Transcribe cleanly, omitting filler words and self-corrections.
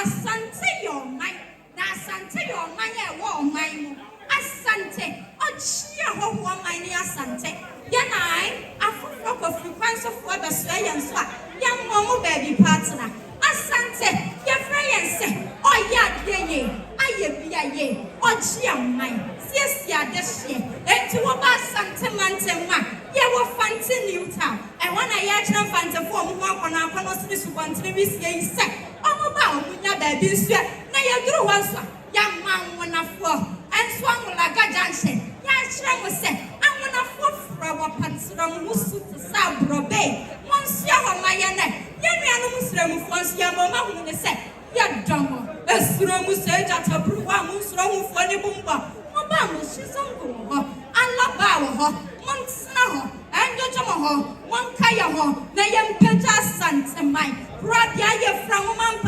Asante your mind. Na Asante your mind ya wo mind. Asante. Ochia ho mind ni Asante. Yanai afufo ko frequency for the swayan swa. Yam momo baby partner. Asante. Ya friend oya ye. Aye bia ye. Ochia mind. Sia deshe. Enti wo ba Asante mantenwa. Ye wo fanti new town. And when I actually find the form one I cannot miss one to be said. Oh, about baby, sweat. Now you do once, young man, when I fall and swung like a junction. Yes, I was say, I want to fall for our Pansram Musu to Sabro Bay. Once you are my neck, young Muslim once your mamma when they say, you're dumb. A Suramu said at a Bruamus wrong for the bumba. Obama, she's on I love our months now. And Jojo, one kaya ho, na yam peta Asante mine. Grab ya from Ampa.